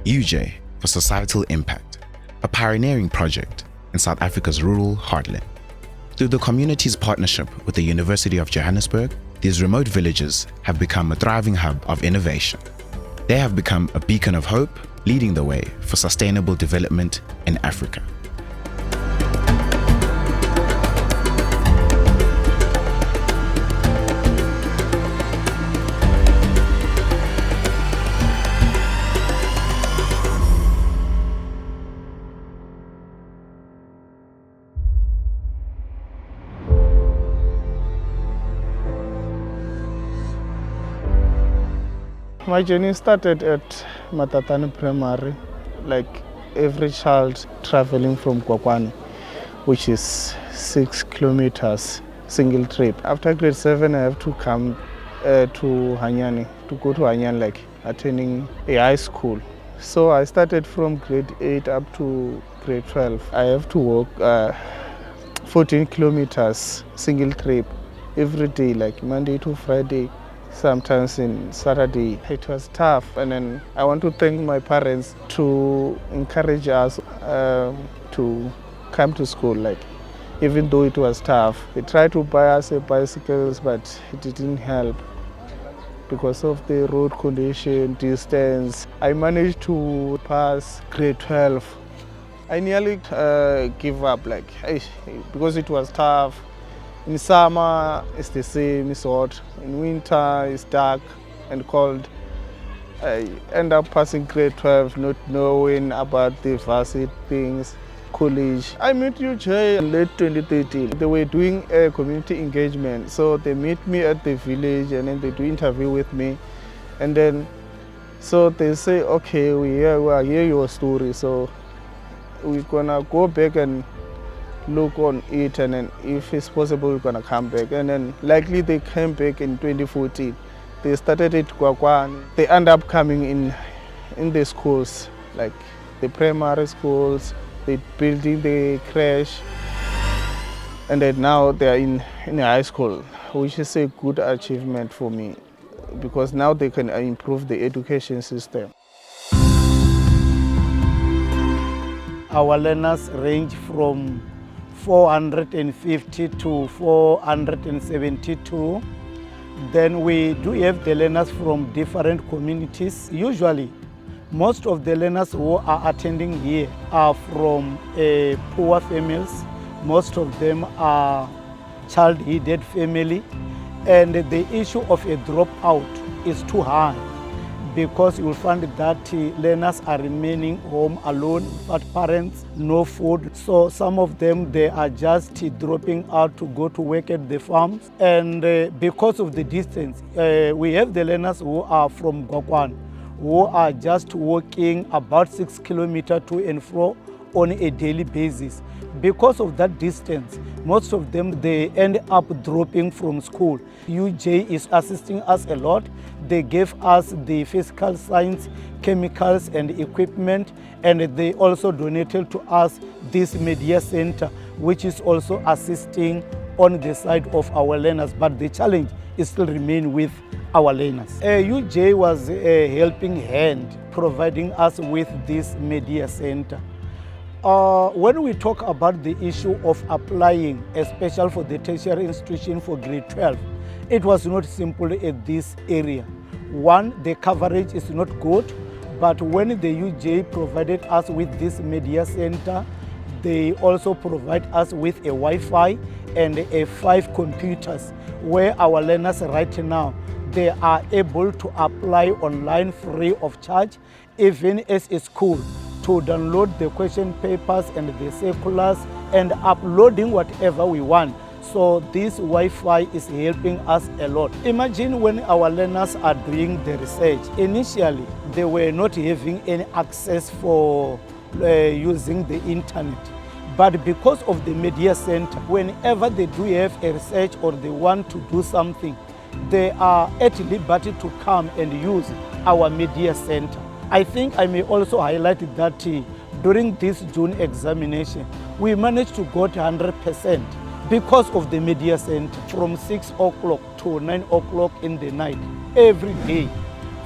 UJ for Societal Impact, a pioneering project in South Africa's rural heartland. Through the community's partnership with the University of Johannesburg, these remote villages have become a thriving hub of innovation. They have become a beacon of hope, leading the way for sustainable development in Africa. My journey started at Matatane Primary, like every child traveling from Kwakwani, which is 6 kilometers, single trip. After grade 7, I have to come to Hanyani, to go to Hanyani, like attending a high school. So I started from grade 8 up to grade 12. I have to walk 14 kilometers, single trip, every day, like Monday to Friday. Sometimes in Saturday. It was tough, and then I want to thank my parents to encourage us to come to school. Like, even though it was tough, they tried to buy us bicycles, but it didn't help because of the road condition, distance. I managed to pass grade 12. I nearly give up, like, because it was tough. In summer, it's the same, it's hot. In winter, it's dark and cold. I end up passing grade 12, not knowing about the varsity things, college. I met UJ in late 2013. They were doing a community engagement. So they meet me at the village and then they do interview with me. And then, so they say, okay, we hear your story. So we're gonna go back and look on it, and then if it's possible we're gonna come back. And then likely they came back in 2014. They started at Kwakwani. They end up coming in the schools, like the primary schools. They building the crash, and then now they're in high school, which is a good achievement for me because now they can improve the education system. Our learners range from 450 to 472. Then we do have the learners from different communities. Usually, most of the learners who are attending here are from poor families. Most of them are child-headed family. And the issue of a dropout is too high, because you will find that learners are remaining home alone, but parents, no food. So some of them, they are just dropping out to go to work at the farms. And because of the distance, we have the learners who are from Kwakwani, who are just walking about 6 kilometers to and fro on a daily basis. Because of that distance, most of them, they end up dropping from school. UJ is assisting us a lot. They gave us the physical science, chemicals and equipment, and they also donated to us this media center, which is also assisting on the side of our learners. But the challenge is still remain with our learners. UJ was a helping hand providing us with this media center. When we talk about the issue of applying, especially for the tertiary institution for grade 12, it was not simple at this area. One, the coverage is not good, but when the UJ provided us with this media center, they also provide us with a Wi-Fi and 5 computers, where our learners right now, they are able to apply online free of charge, even as a school, to download the question papers and the circulars and uploading whatever we want. So this Wi-Fi is helping us a lot. Imagine when our learners are doing the research. Initially, they were not having any access for using the internet. But because of the media center, whenever they do have a research or they want to do something, they are at liberty to come and use our media center. I think I may also highlight that during this June examination, we managed to go to 100% because of the media center from 6 o'clock to 9 o'clock in the night, every day,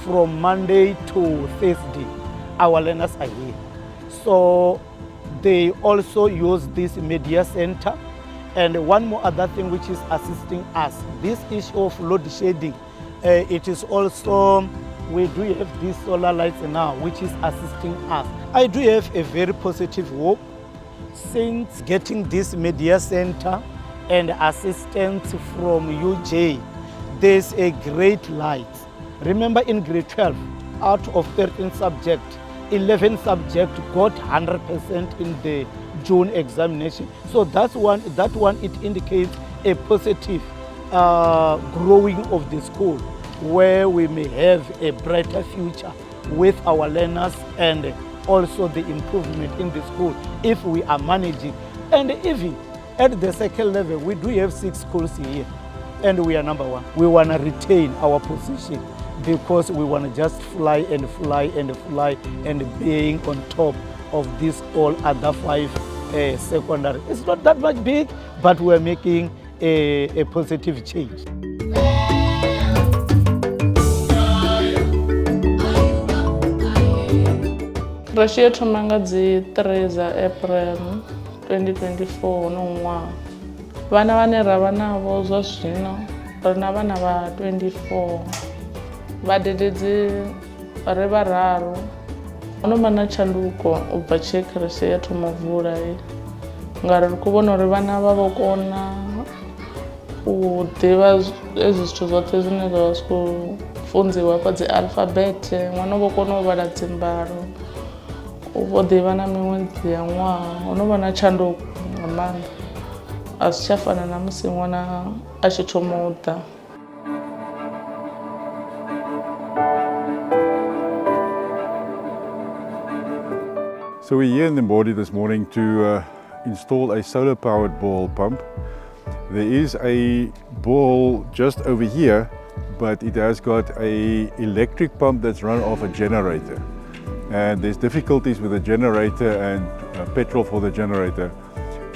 from Monday to Thursday. our learners are here. So they also use this media center. And one more other thing which is assisting us, this issue of load shedding, it is also, we do have these solar lights now, which is assisting us. I do have a very positive hope since getting this media center and assistance from UJ. There's a great light. Remember in grade 12, out of 13 subjects, 11 subjects got 100% in the June examination. So that one it indicates a positive growing of the school, where we may have a brighter future with our learners and also the improvement in the school if we are managing. And even at the second level, we do have 6 schools here and we are number 1. We want to retain our position because we want to just fly and fly and fly and being on top of these all other 5 secondary. It's not that much big, but we're making a positive change. Rashi yetu thoma dzi 3 za April 2024 no ṅwaha. Vhana vhane ra vha navho zwa zwino ri na vhana vha 24. Vhadededzi ri vhararu. Ho no vha na tshanduko u bva tshe khereshi ya thoma vula ngauri ri khou vhona uri vhana vha vho kona u ḓivha ezwi zwithu zwoṱhe zwine zwa vha zwi khou funziwa kha dzi alphabet. Ṅwana vho kona u vhala dzimbalo, u vho ḓivha na miṅwedzi ya ṅwaha. Ho no vha na tshanduko nga maanḓa, a si tsha fana na musi ṅwana a tshi thoma u ḓa. So we're here in Mbodi this morning to install a solar-powered borehole pump. There is a borehole just over here, but it has got an electric pump that's run off a generator. And there's difficulties with the generator and petrol for the generator.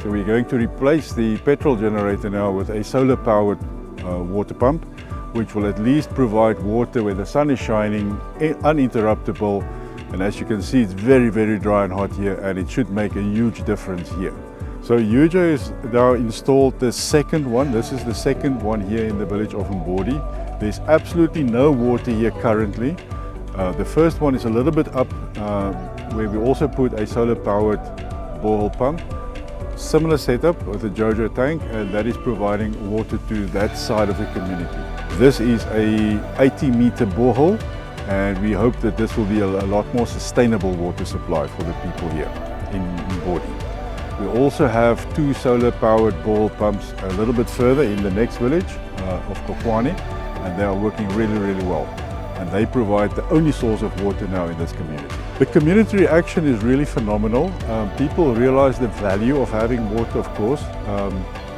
So we're going to replace the petrol generator now with a solar-powered water pump, which will at least provide water where the sun is shining, uninterruptible. And as you can see, it's very, very dry and hot here, and it should make a huge difference here. So UJ has now installed the second one. This is the second one here in the village of Mbodi. There's absolutely no water here currently. The first one is a little bit up where we also put a solar-powered borehole pump. Similar setup with a JoJo tank, and that is providing water to that side of the community. This is a 80-meter borehole, and we hope that this will be a lot more sustainable water supply for the people here in Mbodi. We also have 2 solar-powered borehole pumps a little bit further in the next village of Kokwane, and they are working really, really well. And they provide the only source of water now in this community. The community reaction is really phenomenal. People realize the value of having water, of course,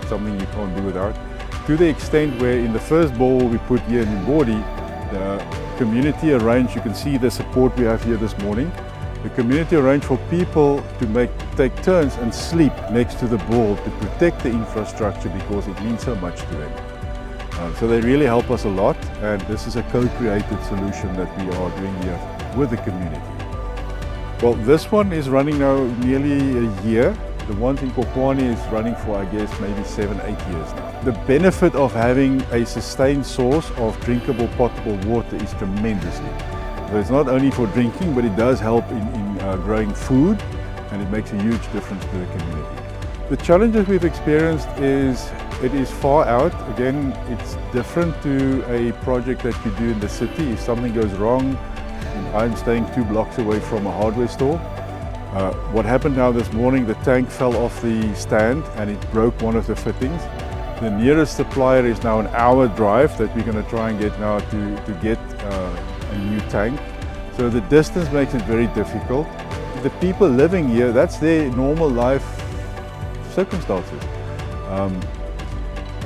something you can't do without, to the extent where in the first borehole we put here in Mbodi, the community arranged, you can see the support we have here this morning. The community arranged for people to take turns and sleep next to the borehole to protect the infrastructure because it means so much to them. So they really help us a lot, and this is a co-created solution that we are doing here with the community. Well, this one is running now nearly a year. The one in Kokwane is running for, I guess, maybe 7-8 years now. The benefit of having a sustained source of drinkable potable water is tremendously. So it's not only for drinking, but it does help in growing food, and it makes a huge difference to the community. The challenges we've experienced is it is far out. Again, it's different to a project that you do in the city. If something goes wrong, I'm staying 2 blocks away from a hardware store. What happened now this morning, the tank fell off the stand and it broke one of the fittings. The nearest supplier is now an hour drive that we're going to try and get now to get a new tank. So the distance makes it very difficult. The people living here, that's their normal life circumstances.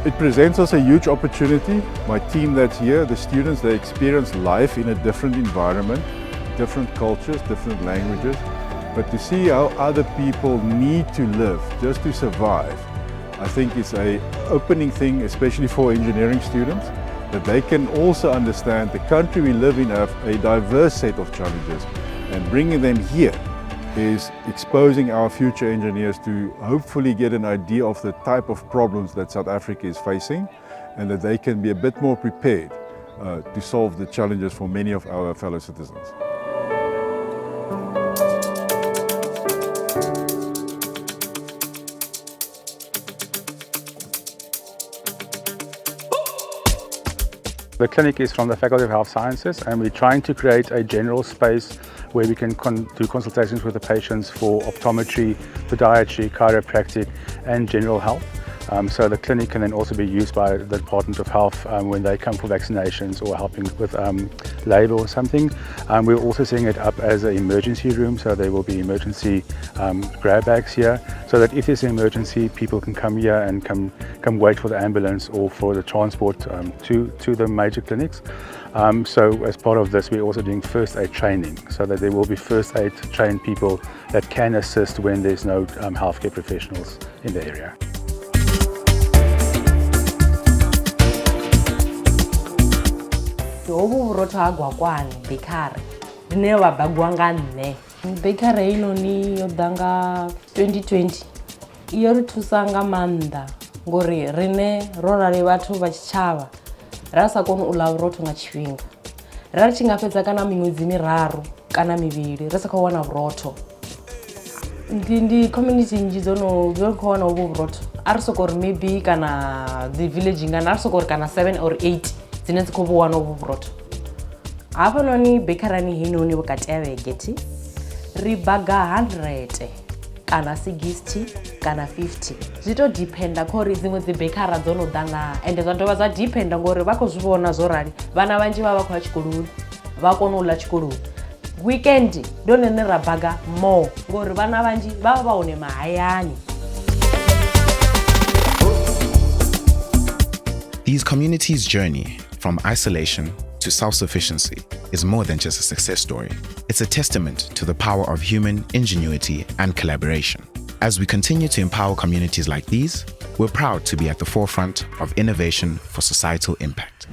It presents us a huge opportunity. My team that's here, the students, they experience life in a different environment, different cultures, different languages. But to see how other people need to live just to survive, I think it's an opening thing, especially for engineering students, that they can also understand the country we live in have a diverse set of challenges. And bringing them here is exposing our future engineers to hopefully get an idea of the type of problems that South Africa is facing, and that they can be a bit more prepared to solve the challenges for many of our fellow citizens. The clinic is from the Faculty of Health Sciences, and we're trying to create a general space where we can do consultations with the patients for optometry, podiatry, chiropractic and general health. So the clinic can then also be used by the Department of Health when they come for vaccinations or helping with labour or something. We're also setting it up as an emergency room, so there will be emergency grab bags here, so that if there's an emergency, people can come here and come wait for the ambulance or for the transport to the major clinics. So as part of this, we're also doing first aid training, so that there will be first aid trained people that can assist when there's no healthcare professionals in the area. Obu vhurotho ha Gwakwani bakery rine vha bagwa nga nne. Bakery heinoni yo ḓa nga 2020 iyo ri thusa nga maanḓa ngori rine ro rali vhathu vha tshitshavha ra sa koni u ḽa vhurotho nga tshifhinga, ra tshi nga fhedza kana miṅwedzi miraru kana mivhili ri sa khou wana vhurotho. Ndi community nnzhi dzo khou wana ovhu vhurotho, a ri soko ri maybe kana the village ngana a ri soko ri kana 7 or 8 dzine dzi khou vhu wana ovhu vhurotho. Hafhanoni bakerani heinoni vhukati ha vhege ri baga 100 kana 60 kana 50, zwi to dependa khori dziṅwe dzi bakera dzo no ḓa na, ende zwa dovha zwa dependa ngori vha khou zwi vhona zwo rali vhana vhanzhi vha khou ya tshikoloni vha kona u ḽa tshikoloni. Weekend ndo nene ra baga more ngori vhana vhanzhi vha vha hone mahayani. These communities' journey from isolation to self-sufficiency is more than just a success story. It's a testament to the power of human ingenuity and collaboration. As we continue to empower communities like these, we're proud to be at the forefront of innovation for societal impact.